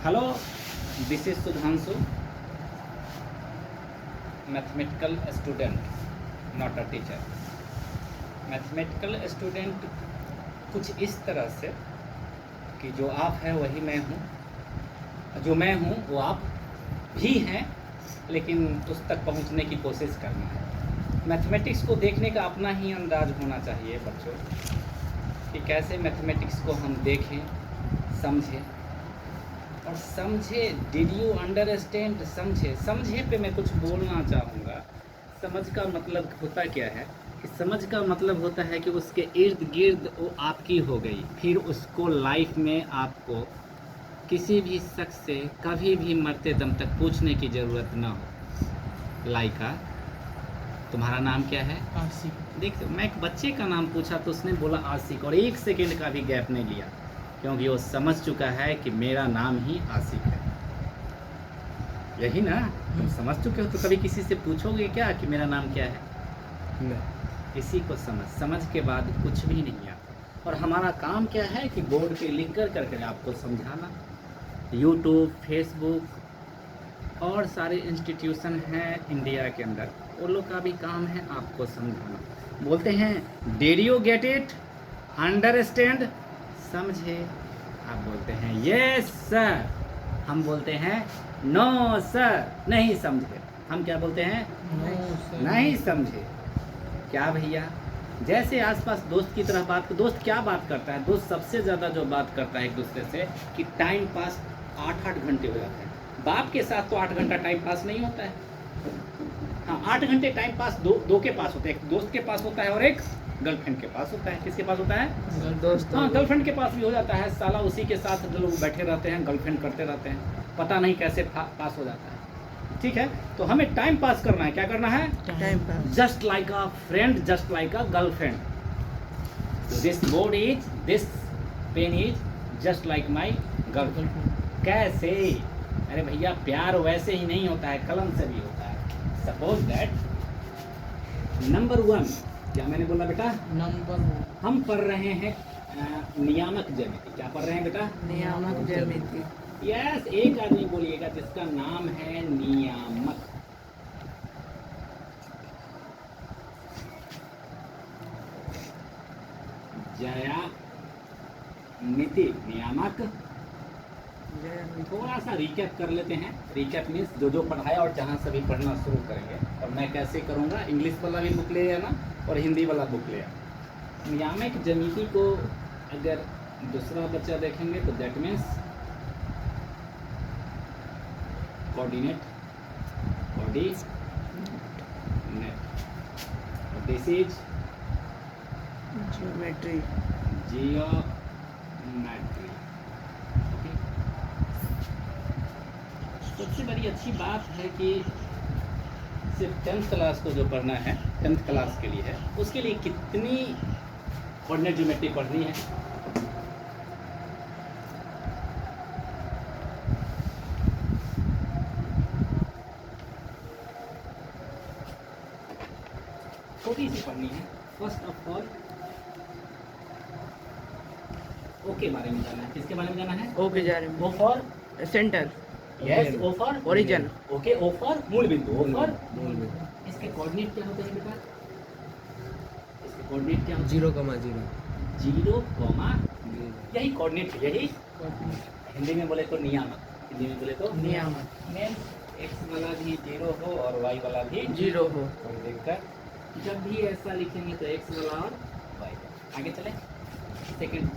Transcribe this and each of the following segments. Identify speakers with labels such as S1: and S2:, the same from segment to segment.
S1: Hello, this is Sudhanshu, mathematical student, not a teacher. Mathematical student कुछ इस तरह से कि जो आप हैं वही मैं हूँ, जो मैं हूँ वो आप भी हैं, लेकिन उस तक पहुँचने की कोशिश करना है। मैथमेटिक्स को देखने का अपना ही अंदाज होना चाहिए बच्चों, कि कैसे मैथमेटिक्स को हम देखें, समझें और समझे। Did you understand? समझे पे मैं कुछ बोलना चाहूँगा। समझ का मतलब होता क्या है कि समझ का मतलब होता है कि उसके इर्द गिर्द वो आपकी हो गई, फिर उसको लाइफ में आपको किसी भी शख्स से कभी भी मरते दम तक पूछने की ज़रूरत ना हो। लाइका, तुम्हारा नाम क्या है?
S2: आसिफ।
S1: देख, मैं एक बच्चे का नाम पूछा तो उसने बोला आसिक, और एक सेकंड का भी गैप नहीं लिया, क्योंकि वो समझ चुका है कि मेरा नाम ही आसिक है। यही ना? तुम समझ चुके हो, तो कभी किसी से पूछोगे क्या कि मेरा नाम क्या है?
S2: नहीं।
S1: इसी को समझ के बाद कुछ भी नहीं आता। और हमारा काम क्या है कि बोर्ड पे लिख कर करके आपको समझाना। यूट्यूब, फेसबुक और सारे इंस्टीट्यूशन हैं इंडिया के अंदर, वो लोग का भी काम है आपको समझाना। बोलते हैं did you get it, understand, समझे? आप बोलते हैं यस सर, हम बोलते हैं नो सर, नहीं समझे। हम क्या बोलते हैं? नहीं समझे। क्या भैया, जैसे आसपास दोस्त की तरह बात, दोस्त क्या बात करता है? दोस्त सबसे ज़्यादा जो बात करता है एक दूसरे से कि टाइम पास 8-8 घंटे हो जाते हैं। बाप के साथ तो 8 घंटा टाइम पास नहीं होता है। हाँ, 8 घंटे टाइम पास दो के पास होता है, एक दोस्त के पास होता है और एक गर्लफ्रेंड के पास होता है। किसके पास होता है?
S2: दोस्त।
S1: हाँ, गर्लफ्रेंड के पास भी हो जाता है। साला उसी के साथ जो लोग बैठे रहते हैं, गर्लफ्रेंड करते रहते हैं, पता नहीं कैसे पास हो जाता है। ठीक है, तो हमें टाइम पास करना है। क्या करना है?
S2: Time pass.
S1: Just like a friend, just like a girlfriend. This board is, this pen is just like my girlfriend. कैसे? अरे भैया, प्यार वैसे ही नहीं होता है, कलम से भी होता है। सपोज दैट नंबर 1, क्या मैंने बोला बेटा?
S2: नंबर
S1: हम पढ़ रहे हैं नियामक ज्यामिति। क्या पढ़ रहे हैं बेटा?
S2: नियामक ज्यामिति।
S1: यस, एक आदमी बोलिएगा जिसका नाम है नियामक। ज्यामिति, नियामक। थोड़ा सा रिकैप कर लेते हैं। रिकैप मीन्स जो पढ़ाया और जहाँ से भी पढ़ना शुरू करेंगे। और मैं कैसे करूँगा, इंग्लिश वाला भी बुक ले आना और हिंदी वाला बुक ले आना। नियामक ज्यामिति को अगर दूसरा बच्चा देखेंगे तो that means coordinate, this is
S2: geometry.
S1: Geometry. सबसे बड़ी अच्छी बात है कि सिर्फ 10th क्लास को जो पढ़ना है, 10th क्लास के लिए है, उसके लिए कितनी कोऑर्डिनेट ज्योमेट्री पढ़नी है? थोड़ी सी पढ़नी है। फर्स्ट ऑफ ऑल ओ के बारे में जाना है। किसके बारे में जाना है?
S2: ओ के जा रहे
S1: O for
S2: centre.
S1: Yes, O for
S2: origin.
S1: Okay, O for मूल बिंदु, ओ फॉर इसके कोऑर्डिनेट क्या होते हैं बेटा? इसके कोऑर्डिनेट क्या होते हैं?
S2: 0,0।
S1: 0, यही कोऑर्डिनेट है। यही हिंदी में बोले तो नियामक, हिंदी में बोले तो
S2: नियामक।
S1: मीन्स एक्स वाला भी 0 हो और वाई वाला भी
S2: 0 हो।
S1: और देखकर जब भी ऐसा लिखेंगे तो एक्स वाला और वाई। आगे चले, सेकंड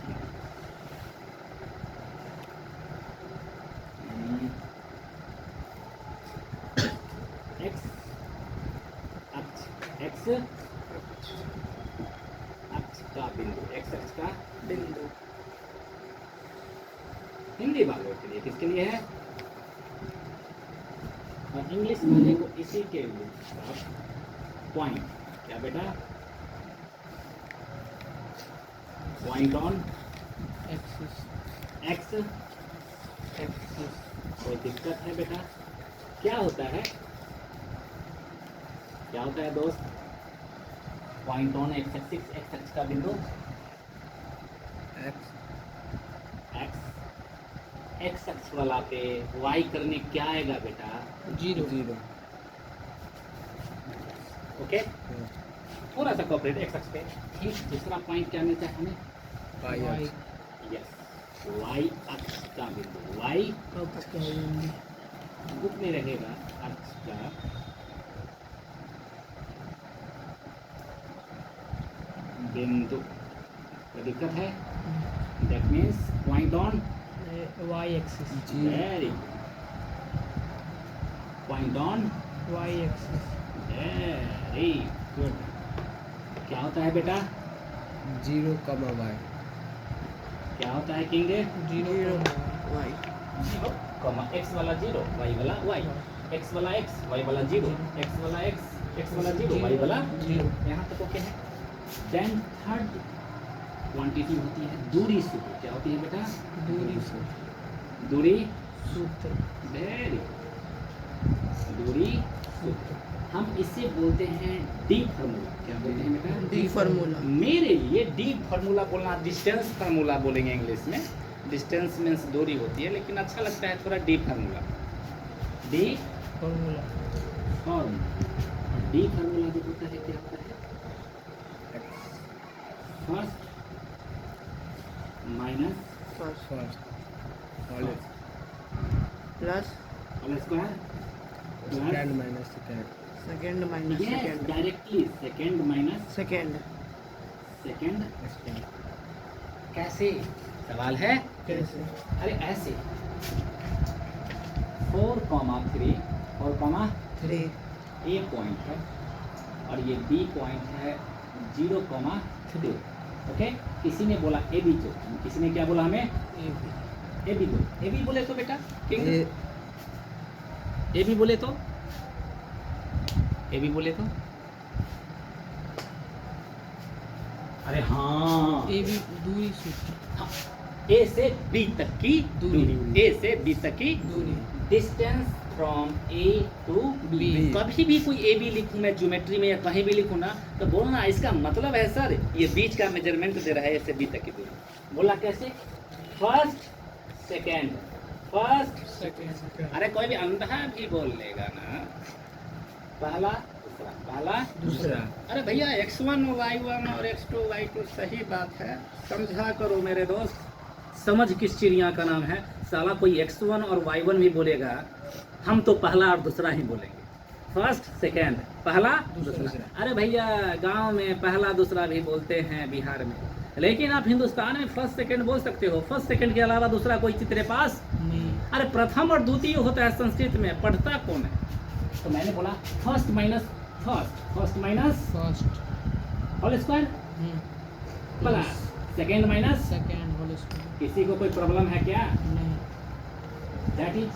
S1: एक्स अक्ष का बिंदु, एक्स अक्ष का
S2: बिंदु।
S1: हिंदी वालों के लिए किसके लिए है? और इंग्लिश वाले को इसी के लिए पॉइंट। क्या बेटा? Point on
S2: axis.
S1: एक्स। कोई दिक्कत है बेटा? क्या होता है? क्या होता है दोस्त? Point on x axis, x x का बिंदु
S2: एक्स।
S1: एक्स एक्स अक्ष वाला पे वाई करने क्या आएगा बेटा?
S2: जीरो।
S1: ओके, थोड़ा सा कॉपरेट एक्स अक्ष पे। ठीक, दूसरा पॉइंट क्या मिलता है हमें?
S2: वाई
S1: यस, वाई अक्ष का बिंदु। वाई बुक में रहेगा अक्ष का बिंदु। कोई दिक्कत है? That means point on
S2: Y axis.
S1: Very point on
S2: Y axis.
S1: Very good. क्या होता है बेटा?
S3: 0, y।
S1: क्या होता है किंगे?
S2: Zero Y.
S1: Zero comma X वाला जीरो, वाई वाला वाई, एक्स वाला एक्स, वाई वाला जीरो, एक्स वाला एक्स, एक्स वाला जीरो, वाई वाला
S2: जीरो।
S1: यहाँ तक ओके है। देन थर्ड क्वांटिटी होती है दूरी सूत्र। क्या होती है बेटा?
S2: दूरी सूत्र।
S1: दूरी
S2: सूत्र।
S1: वेरी दूरी सूत्र। हम इसे बोलते हैं डी फार्मूला। क्या बोलते हैं बेटा?
S2: D formula.
S1: मेरे लिए डी फार्मूला बोलना, डिस्टेंस फार्मूला बोलेंगे इंग्लिश में। डिस्टेंस मीन्स दूरी होती है, लेकिन अच्छा लगता है थोड़ा D formula. D
S2: formula.
S1: Formula. और डी फार्मूला जो होता है क्या होता है? First minus
S2: first
S3: first
S2: plus
S1: whole square
S3: second minus second.
S2: Second minus
S1: yes,
S2: second.
S1: Directly second minus
S2: second.
S1: Second. कैसे? सवाल है
S2: कैसे?
S1: अरे ऐसे 4,3
S2: 3
S1: ए पॉइंट है और ये बी पॉइंट है 0,2। ओके, किसी ने बोला ए बी दो, किसी ने क्या बोला हमें?
S2: A B.
S1: ए बी दो। ए बी बोले तो बेटा किंग,
S3: ए
S1: ए बी बोले तो, ए बी बोले तो, अरे हाँ,
S2: ए बी दूरी सूत्र।
S1: हाँ, ए से बी तक की दूरी, ए से बी तक की
S2: दूरी।
S1: Distance from A to B.
S2: B।
S1: कभी भी कोई ए बी लिखूं मैं ज्योमेट्री में या कहीं भी लिखूं ना, तो बोलना इसका मतलब है सर ये बीच का मेजरमेंट दे रहा है ए से बी तक की दूरी। बोला कैसे? First second, first.
S2: सेकंड।
S1: अरे कोई भी अंधा भी बोल लेगा ना, पहला दूसरा, पहला
S2: दूसरा।
S1: अरे भैया x1 y1 और x2 y2 सही बात है, समझा करो मेरे दोस्त। समझ किस चिड़िया का नाम है? साला कोई x1 और y1 भी बोलेगा, हम तो पहला और दूसरा ही बोलेंगे। फर्स्ट सेकेंड, पहला दूसरा। अरे भैया गांव में पहला दूसरा भी बोलते हैं बिहार में, लेकिन आप हिंदुस्तान में फर्स्ट सेकेंड बोल सकते हो। फर्स्ट सेकेंड के अलावा दूसरा कोई तेरे पास?
S2: नहीं।
S1: अरे प्रथम और द्वितीय होता है संस्कृत में, पढ़ता कौन है? तो मैंने बोला first minus first, first minus
S2: first.
S1: Whole square plus second minus.
S2: Second whole square.
S1: किसी को कोई प्रॉब्लम है क्या?
S2: नहीं।
S1: दैट इज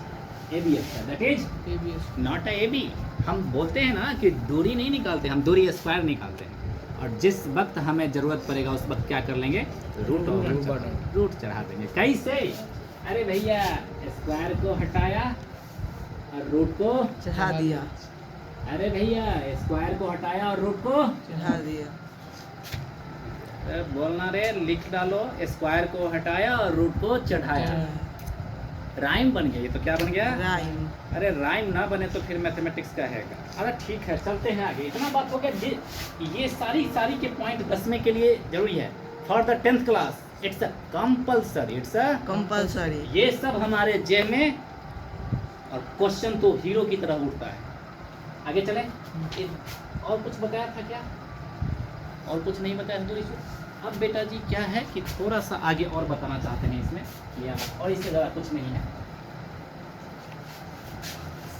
S1: ए बी अच्छा, that is
S2: A B S.
S1: Not A B. हम बोलते हैं ना कि दूरी नहीं निकालते, हम दूरी स्क्वायर निकालते हैं। और जिस वक्त हमें ज़रूरत पड़ेगा उस वक्त क्या कर लेंगे? रूट रूट चढ़ा देंगे। कैसे? अरे भैया स्क्वायर को हटाया और रूट को
S2: चढ़ा दिया।
S1: अरे भैया स्क्वायर को हटाया और रूट को
S2: चढ़ा दिया।
S1: बोलना रे, लिख डालो स्क्वायर को हटाया और रूट को चढ़ाया। राइम बन गया। ये तो क्या बन गया?
S2: राइम।
S1: अरे राइम ना बने तो फिर मैथमेटिक्स का है। अरे ठीक है, चलते हैं आगे। इतना बात हो गया। ये सारी के पॉइंट 10वें के लिए जरूरी है। For the 10th class it's a compulsory, it's a
S2: compulsory.
S1: ये सब हमारे जे में, और क्वेश्चन तो हीरो की तरह उठता है। आगे चले। और कुछ बताया था क्या? और कुछ नहीं बताया दूरी से। अब बेटा जी क्या है कि थोड़ा सा आगे और बताना चाहते हैं इसमें, या और इससे ज़्यादा कुछ नहीं है।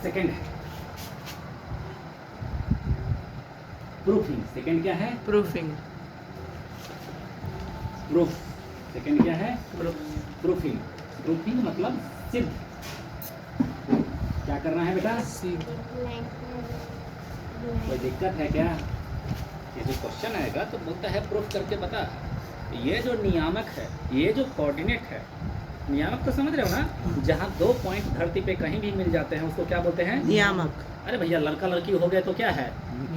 S1: सेकंड है प्रूफिंग। सेकंड क्या है?
S2: प्रूफिंग।
S1: प्रूफ। सेकंड क्या है?
S2: प्रूफ।
S1: प्रूफिंग। प्रूफिंग मतलब सिद्ध। क्या करना है बेटा? कोई दिक्कत है क्या? ये जो क्वेश्चन आएगा तो बोलता है प्रूफ करके बता। ये जो नियामक है, ये जो कोऑर्डिनेट है, नियामक तो समझ रहे हो ना? जहाँ 2 पॉइंट धरती पे कहीं भी मिल जाते हैं उसको क्या बोलते हैं?
S2: नियामक।
S1: अरे भैया लड़का लड़की हो गए तो क्या है?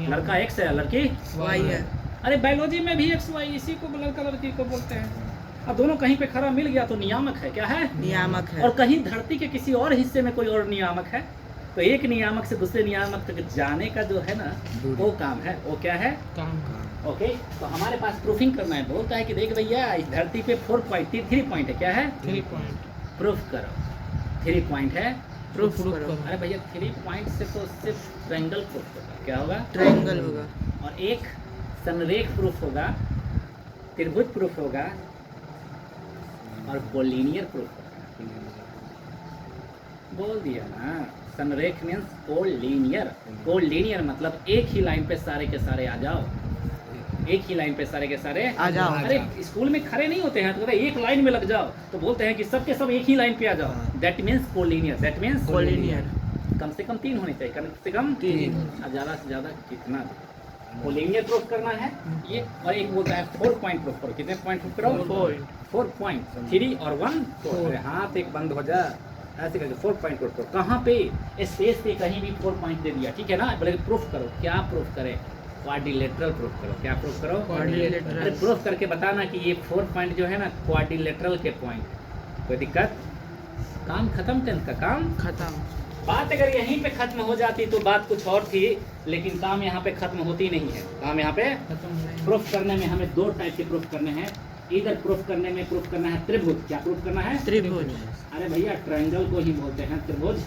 S1: लड़का एक्स है, लड़की
S2: वाई है।
S1: अरे बायोलॉजी में भी एक्स वाई इसी को लड़का लड़की को बोलते हैं। अब दोनों कहीं पे खड़ा मिल गया तो नियामक है, क्या है?
S2: नियामक है।
S1: और कहीं धरती के किसी और हिस्से में कोई और नियामक है, तो एक नियामक से दूसरे नियामक तक जाने का जो है ना वो काम है, वो क्या है?
S2: काम
S1: ओके, तो हमारे पास प्रूफिंग करना है। बोलता है कि देख भैया इस धरती पे 3 पॉइंट है, क्या है?
S2: 3 पॉइंट
S1: प्रूफ करो। 3 पॉइंट है,
S2: प्रूफ करो।
S1: अरे भैया 3 पॉइंट से तो सिर्फ ट्रायंगल प्रूफ होगा, क्या होगा?
S2: ट्रायंगल होगा।
S1: और एक संरेख प्रूफ होगा, त्रिभुज प्रूफ होगा और कोलिनियर प्रूफ होगा। बोल दिया ना, संरेख मीन्स कोलिनियर। कोलिनियर मतलब एक ही लाइन पे सारे के सारे आ जाओ, एक ही लाइन पे सारे के सारे
S2: आ जाओ।
S1: अरे स्कूल में खड़े नहीं होते हैं तो कहते हैं एक लाइन में लग जाओ, तो बोलते हैं कि सबके सब एक ही लाइन पे आ जाओ। That means collinear, that means
S2: collinear.
S1: कम से कम 3 होने चाहिए, कम से कम
S2: 3।
S1: अब ज़्यादा से ज़्यादा कितना कोलिनियर प्रूफ करना है ये। और एक बोलता है 4 पॉइंट प्रूफ करो। कितने पॉइंट प्रूफ करो? 4 पॉइंट, 3 और 1 4। अरे हाथ एक बंद हो जा, ऐसे करके 4 पॉइंट प्रूफ करो। कहाँ पे? स्पेस पे कहीं भी 4 पॉइंट दे दिया, ठीक है ना? बोले प्रूफ करो। क्या प्रूफ करें? क्वाड्रिलेटरल प्रूफ करो। क्या प्रूफ करो?
S2: क्वाड्रिलेटरल।
S1: अरे प्रूफ करके बताना कि ये 4 पॉइंट जो है ना क्वाड्रिलेटरल के पॉइंट। कोई दिक्कत? काम खत्म, 10th का काम
S2: खत्म।
S1: बात अगर यहीं पे खत्म हो जाती तो बात कुछ और थी, लेकिन काम यहाँ पे खत्म होती नहीं है। काम यहाँ पे प्रूफ करने में हमें 2 टाइप के प्रूफ करने हैं। इधर प्रूफ करने में प्रूफ करना है त्रिभुज। क्या प्रूफ करना है?
S2: त्रिभुज।
S1: अरे भैया ट्रायंगल को ही बोलते हैं त्रिभुज।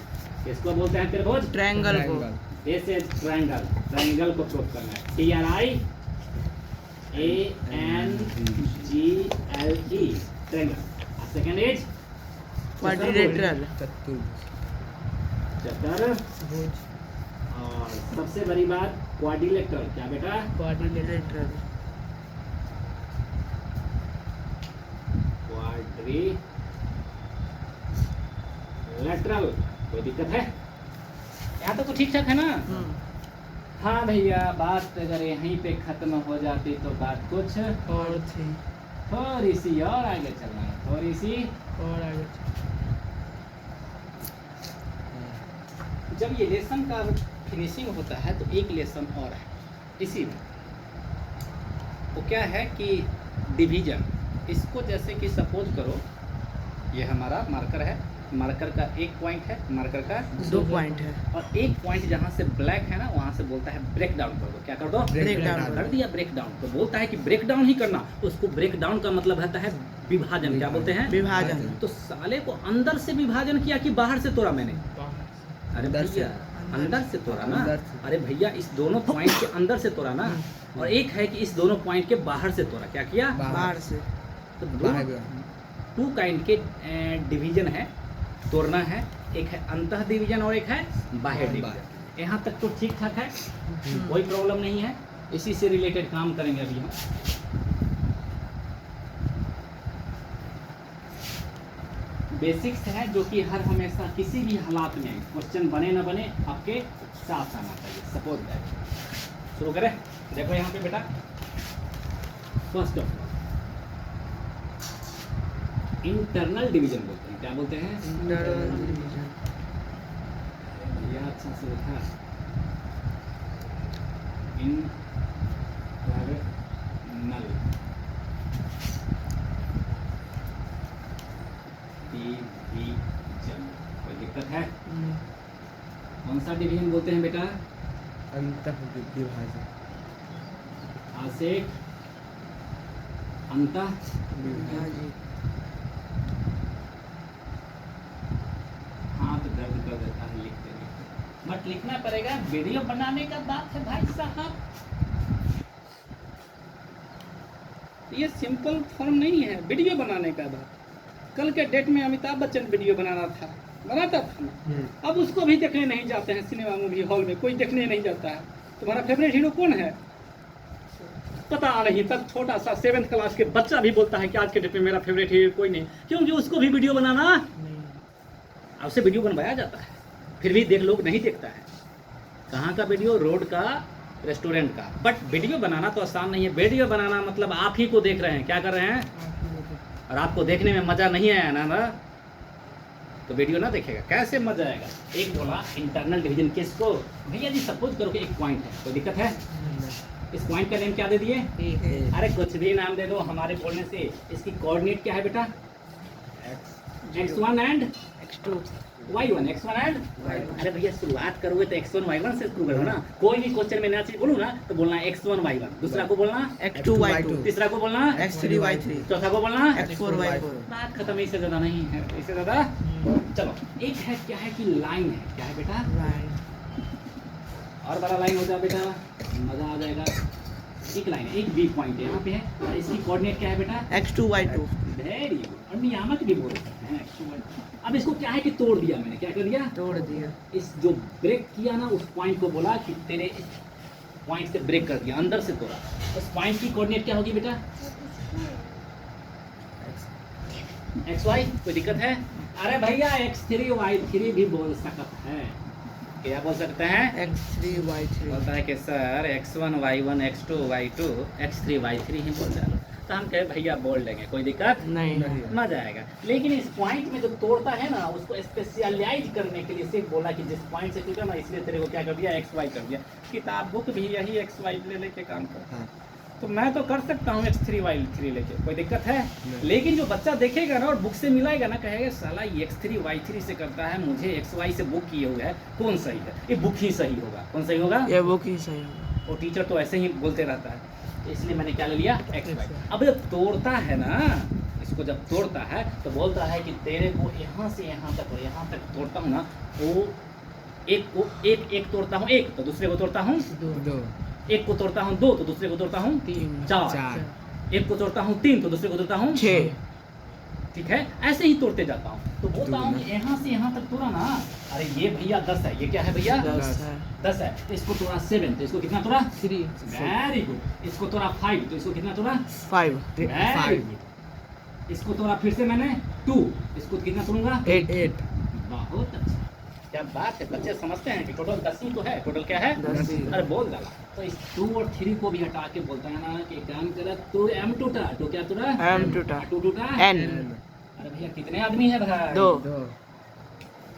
S1: किसको बोलते हैं त्रिभुज?
S2: ट्रायंगल को।
S1: ऐसे ट्रायंगल, ट्रायंगल को प्रूफ करना है। TRIANGLE triangle. Second is
S2: quadrilateral.
S1: चतुर्भुज। और सबसे बड़ी बात क्वाड्रिलेटरल। क्या बेटा?
S2: क्वाड्रिलेटरल।
S1: क्वाड्रिलेटरल। कोई दिक्कत है? यहाँ तक तो ठीक ठाक है ना? हाँ भैया, बात अगर यहीं पे खत्म हो जाती तो बात कुछ
S2: और थी।
S1: थोड़ी सी और आगे चलना है, थोड़ी सी
S2: और आगे।
S1: जब ये लेसन का फिनिशिंग होता है तो एक लेसन और है इसी में। वो क्या है कि डिवीजन। इसको जैसे कि सपोज करो ये हमारा मार्कर है, मार्कर का 1 पॉइंट है, मार्कर का
S2: 2 पॉइंट है।
S1: और 1 पॉइंट जहाँ से ब्लैक है ना वहाँ से बोलता है ब्रेक डाउन कर दो। क्या कर दो?
S2: ब्रेक डाउन
S1: कर दिया ब्रेक डाउन। तो बोलता है कि ब्रेक डाउन ही करना, उसको ब्रेक डाउन का मतलब होता है विभाजन। क्या बोलते हैं?
S2: विभाजन।
S1: तो साले को अंदर से विभाजन किया कि बाहर से तोड़ा मैंने? अरे
S3: अंदर से।
S1: भैया अंदर से तोड़ा ना।
S3: अंदर से।
S1: अरे भैया इस दोनों पॉइंट के अंदर से तोड़ा ना, और एक है कि इस दोनों पॉइंट के बाहर से तोड़ा। क्या किया?
S2: बाहर से।
S1: तो 2 काइंड के डिवीजन है, तोड़ना है। एक है अंतः डिवीजन और एक है बाह्य डिवीजन। यहाँ तक तो ठीक ठाक है, कोई प्रॉब्लम नहीं है। इसी से रिलेटेड काम करेंगे अभी हम। बेसिक्स है जो कि हर हमेशा किसी भी हालात में क्वेश्चन बने ना बने आपके साथ आना चाहिए। सपोज दैट शुरू करें। देखो यहाँ पे बेटा, first of all internal division बोलते हैं। क्या बोलते हैं?
S2: Internal division.
S1: यह अच्छा से लिखा इंटरनल। डिवीजन। कोई दिक्कत है? कौन सा डिवीजन बोलते हैं बेटा?
S3: अंतः विभाजन।
S1: आसेक अंतः
S2: विभाजन।
S1: हाथ दर्द कर देता है लिखते लिखते, बट लिखना पड़ेगा। वीडियो बनाने का बात है भाई साहब, ये सिंपल फॉर्म नहीं है वीडियो बनाने का बात। कल के डेट में अमिताभ बच्चन वीडियो बनाता था ना, अब उसको भी देखने नहीं जाते हैं सिनेमा मूवी हॉल में, कोई देखने नहीं जाता है। तुम्हारा फेवरेट हीरो कौन है? पता नहीं। तब छोटा सा 7th क्लास के बच्चा भी बोलता है कि आज के डेट में मेरा फेवरेट हीरो कोई नहीं, क्योंकि उसको भी वीडियो बनाना, अब से वीडियो बनवाया जाता है, फिर भी लोग नहीं देखता है। कहाँ का वीडियो? रोड का, रेस्टोरेंट का। बट वीडियो बनाना तो आसान नहीं है। वीडियो बनाना मतलब आप ही को देख रहे हैं, क्या कर रहे हैं, और आपको देखने में मज़ा नहीं आया ना तो वीडियो ना देखेगा, कैसे मजा आएगा? एक बोला इंटरनल डिवीजन किसको? भैया जी सपोज करो कि 1 पॉइंट है, कोई दिक्कत है? इस पॉइंट का नेम क्या दे दिए?
S2: एक
S1: अरे कुछ भी नाम दे दो हमारे बोलने से। इसकी कोऑर्डिनेट क्या है बेटा? x1 and
S2: x2
S1: y1, x1 and अरे भैया शुरुआत करोगे तो x1 y1 से शुरू करो ना। कोई भी क्वेश्चन में नया चीज बोलूँ ना तो बोलना x1 y1, दूसरा को बोलना
S2: x2 y2
S1: तीसरा को बोलना
S2: x3 y3
S1: चौथा को बोलना
S2: x4 y4
S1: बात खत्म। इससे ज्यादा नहीं है, इससे ज्यादा। चलो एक है क्या है कि लाइन है, क्या है बेटा?
S2: लाइन
S1: और बड़ा लाइन हो जाए बेटा मजा आ जाएगा। एक लाइन है, एक बी पॉइंट यहाँ पे है और इसकी कोऑर्डिनेट क्या है बेटा?
S2: x2 y2
S1: very good. और नियामक भी बोल सकते हैं x2 y2। अब इसको क्या है कि तोड़ दिया मैंने, क्या कर दिया?
S2: तोड़ दिया
S1: इस जो ब्रेक किया ना उस पॉइंट को बोला कि तेरे इस पॉइंट से ब्रेक कर दिया, अंदर से तोड़ा। उस पॉइंट की कोऑर्डिनेट क्या होगी बेटा? xy। कोई दिक्कत है? अरे भैया x3 y3 भी बोल सकता है। क्या बोल सकते हैं?
S2: x3 y3
S1: बोलता है कि sir x1 y1 x2 y2 x3 y3 ही बोल डालो। तो हम कहे भैया बोल देंगे, कोई दिक्कत
S2: नहीं
S1: मजा आएगा। लेकिन इस पॉइंट में जो तोड़ता है ना उसको स्पेशलाइज करने के लिए सिर्फ बोला कि जिस पॉइंट से टूटा ना इसलिए तेरे को क्या कर दिया? xy कर दिया। किताब बुक भी यही xy ले लेके काम कर।
S3: हाँ।
S1: तो मैं तो कर सकता हूँ x3 y3 लेके, कोई दिक्कत है?
S3: नहीं।
S1: लेकिन जो बच्चा देखेगा ना और बुक से मिलाएगा ना कहेगा साला ये x3 y3 से करता है, मुझे xy से बुक किए हुए है, कौन सही है? ये बुक ही सही होगा। कौन सही होगा?
S2: ये बुक ही सही होगा।
S1: और टीचर तो ऐसे ही बोलते रहता है, इसलिए मैंने क्या ले लिया? xy। अब जब तोड़ता है ना, इसको जब तोड़ता है तो बोलता है कि तेरे को यहाँ से यहाँ तक और यहाँ तक तोड़ता हूँ ना, वो एक को एक तोड़ता हूँ एक, तो दूसरे को तोड़ता हूँ
S3: दो
S1: एक को तोड़ता हूँ दो, तो दूसरे को तोड़ता हूँ
S2: तीन
S1: चार एक को तोड़ता हूँ तीन, तो दूसरे को तोड़ता हूँ
S2: 6
S1: ठीक है, ऐसे ही तोड़ते जाता हूँ। तो बोलता हूँ कि यहाँ से यहाँ तक तोड़ा ना। अरे ये भैया 10 है, ये क्या है भैया?
S2: 10 है
S1: 10 है। तो इसको तोड़ा 7, तो इसको कितना तोड़ा?
S2: 3
S1: वेरी गुड। इसको तोड़ा 5, तो इसको कितना तोड़ा?
S2: 5
S1: वेरी गुड। इसको तोड़ा फिर से मैंने 2, इसको कितना तोड़ूंगा?
S2: 8
S1: बहुत अच्छा, क्या बात है। बच्चे समझते हैं कि टोटल 10 ही तो है। टोटल क्या है?
S2: 10 ही।
S1: अरे बोल डाला। तो इस 2 और 3 को भी हटा के बोलता है ना कि काम करा तो m टूटा, तो क्या टूटा?
S2: m टूटा
S1: 2 टूटा
S2: n
S1: अरे भैया कितने आदमी है भाई?
S2: 2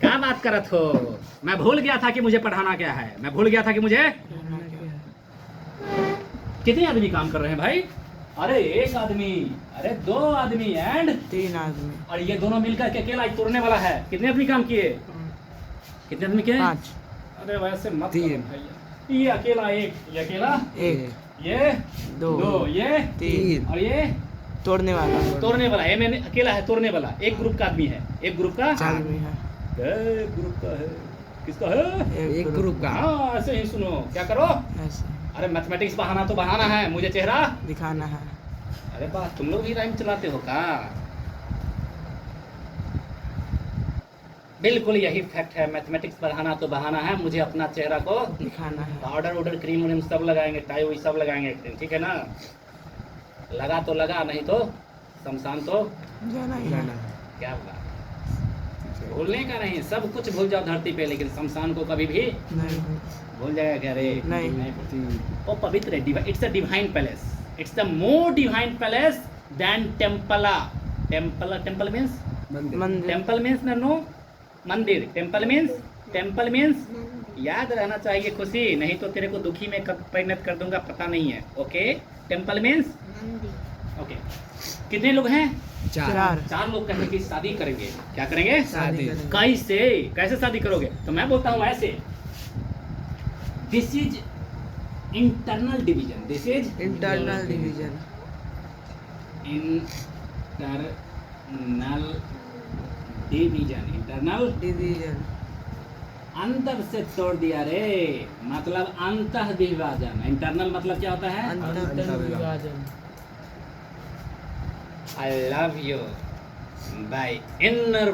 S1: क्या बात करत हो? मैं भूल गया था कि मुझे पढ़ाना क्या है। मैं भूल गया था कि मुझे कितने आदमी काम कर रहे हैं भाई? अरे 1 आदमी, अरे 2 आदमी एंड
S2: 3 आदमी
S1: और ये दोनों मिलकर के अकेला ही तोड़ने वाला है। कितने आदमी काम किए? कितने आदमी किए?
S2: 5
S1: अरे वैसे मत
S3: 3
S1: करो भैया। ये अकेला 1, ये अकेला
S2: 1
S1: ये
S2: 2
S1: ये
S2: 3
S1: और ये
S2: तोड़ने वाला
S1: तोड़ने वाला। ये मैंने अकेला है तोड़ने वाला। एक ग्रुप का आदमी है, एक ग्रुप का
S2: 4 आदमी है
S1: एक ग्रुप का है। किसका है?
S3: एक ग्रुप का
S1: हाँ ऐसे ही सुनो, क्या करो?
S2: ऐसे
S1: अरे मैथमेटिक्स बहाना तो बहाना है, मुझे चेहरा।
S2: दिखाना है
S1: अरे बात तुम लोग भी राइम चलाते हो का? बिल्कुल यही फैक्ट है। मैथमेटिक्स पढ़ाना तो बहाना है, मुझे अपना चेहरा को
S2: दिखाना है
S1: पाउडर वाउडर क्रीम व्रीम सब लगाएंगे, टाई वही सब लगाएंगे एक दिन, ठीक है ना? लगा तो लगा, नहीं तो शमशान तो
S2: जाना ही
S3: जाना
S2: है
S3: है।
S1: क्या बात। भूलने का नहीं, सब कुछ भूल जाओ धरती पे, लेकिन शमशान को कभी भी
S2: नहीं
S1: भूल जाएगा क्या रे?
S2: नहीं।
S1: वो पवित्र है। It's a divine palace. It's the more divine palace than temple. Temple means
S2: mandir
S1: temple means no mandir. Temple means याद रहना चाहिए खुशी, नहीं तो तेरे को दुखी में कब परिणत कर दूंगा पता नहीं है। Okay, temple means okay. कितने लोग हैं?
S2: 4
S1: 4 लोग कहते हैं कि शादी करेंगे। क्या करेंगे?
S3: शादी।
S1: कैसे? कैसे शादी करोगे? तो मैं बोलता हूँ ऐसे, this is internal division. This is
S2: internal division
S1: internal division. Internal
S2: division
S1: अंदर से तोड़ दिया रे, मतलब अंतः विभाजन। इंटरनल मतलब क्या होता है?
S2: अंतर विभाजन
S1: I love you bye inner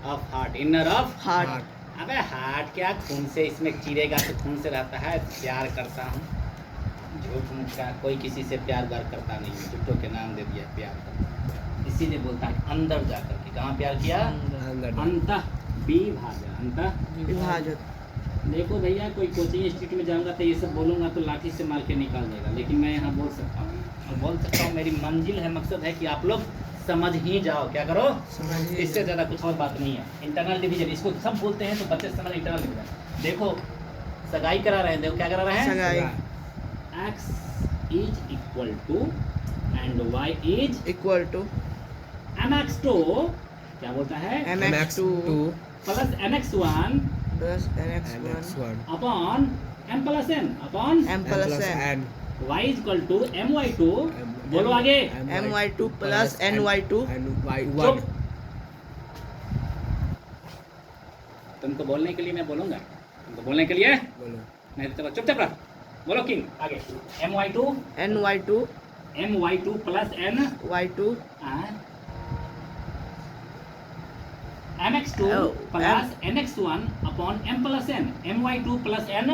S1: of heart. Inner of
S2: heart
S1: अबे हार्ट क्या, खून से इसमें चीरेगा तो खून से रहता है। प्यार करता हूँ, झूठ मूठ का कोई किसी से प्यार व्यार करता नहीं है, झूठों के नाम दे दिया प्यार। इसीलिए बोलता है अंदर जाकर के। कहाँ प्यार किया?
S3: अंदर
S1: अंतः विभाजन। अंतः
S2: विभाजन
S1: देखो भैया, कोई कोचिंग इंस्टीट्यूट में जाऊंगा तो ये सब बोलूंगा तो लाठी से मार के निकाल देगा, लेकिन मैं यहाँ बोल सकता हूँ और बोल सकता हूँ। मेरी मंजिल है, मकसद है कि आप लोग समझ ही जाओ। क्या करो?
S2: समझिए
S1: इससे ज़्यादा कुछ और बात नहीं है। इंटरनल डिवीजन इसको सब बोलते हैं, तो बच्चे समझ इंटरनल डिवीजन। देखो सगाई करा रहे हैं, देखो क्या करा रहे हैं?
S2: सगाई
S1: x is equal to and y is
S2: equal to
S1: mx2 क्या बोलता है
S2: mx2
S1: plus mx1
S2: plus nx1
S3: NX1
S1: upon m plus n upon
S2: m plus n
S1: y is equal to my2 बोलो आगे
S2: my2 प्लस ny2
S3: ny1
S1: तुमको बोलने के लिए मैं बोलूंगा तुमको बोलने के लिए
S3: बोलो
S1: नहीं तो चुपचाप रह बोलो किंग आगे my2
S2: ny2
S1: plus n
S2: y2
S1: mx2
S2: Oh,
S1: plus nx1 upon m plus n my2 plus n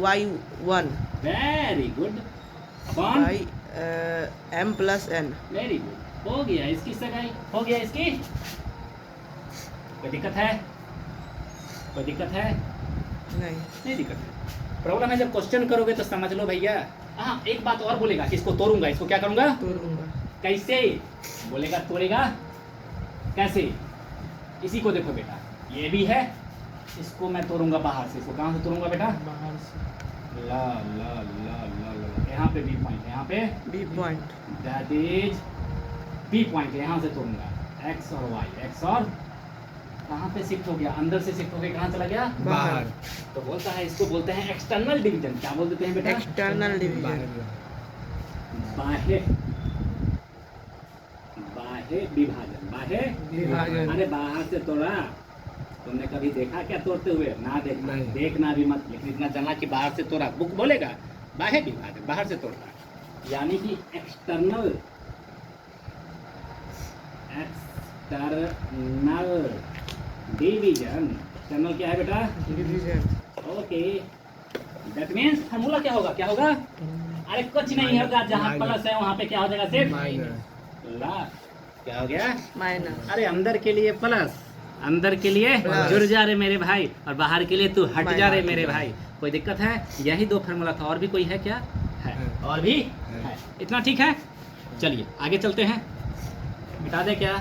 S2: y1
S1: very good upon
S2: by m plus n
S1: very good हो गया इसकी सगाई हो गया इसकी कोई दिक्कत है कोई दिक्कत है
S2: नहीं
S1: नहीं दिक्कत है प्रॉब्लम है जब क्वेश्चन करोगे तो समझ लो भैया हाँ एक बात और बोलेगा कि इसको तोड़ूंगा इसको क्या करूंगा
S2: तोड़ूंगा
S1: कैसे बोलेगा तोड़ेगा कैसे इसी को देखो बेटा ये भी है इसको मैं तोड़ूंगा बाहर से इसको कहाँ से तोड़ूंगा बेटा
S2: बाहर से
S1: ला ला ला ला ला यहाँ पे बी पॉइंट यहाँ पे
S2: b point
S1: that is B point यहाँ से तोड़ूंगा एक्स और वाई एक्स और कहाँ पे शिफ्ट हो गया अंदर से शिफ्ट हो गया कहाँ चला गया
S3: बाहर
S1: तो बोलता है इसको बोलते हैं एक्सटर्नल डिवीजन क्या बोल देते हैं बेटा
S2: एक्सटर्नल डिवीजन
S3: बाहर
S1: बाह्य बाह्य विभाजन बाह्य
S2: विभाजन
S1: अरे बाहर से तोड़ा तुमने कभी देखा क्या तोड़ते हुए ना देखना
S3: नहीं।
S1: देखना भी मत लेकिन इतना जानना कि बाहर से तोड़ा बुक बोलेगा बाह्य विभाजन बाहर से तोड़ना यानी कि एक्सटर्नल डिवीजन एक्सटर्नल क्या है बेटा
S2: division
S1: okay that means formula क्या होगा अरे कुछ नहीं होगा जहाँ
S3: Minus.
S1: प्लस है वहाँ पे क्या हो जाएगा सिर्फ
S3: माइनस
S1: ला क्या हो गया
S2: माइनस
S1: अरे अंदर के लिए प्लस अंदर के लिए
S2: Plus.
S1: जुड़ जा रे मेरे भाई और बाहर के लिए तू हट जा रे
S2: Minus.
S1: मेरे भाई कोई दिक्कत है यही दो फार्मूला था और भी कोई है क्या है
S3: है।
S1: और भी
S3: है।
S1: है इतना ठीक है चलिए आगे चलते हैं मिटा दे क्या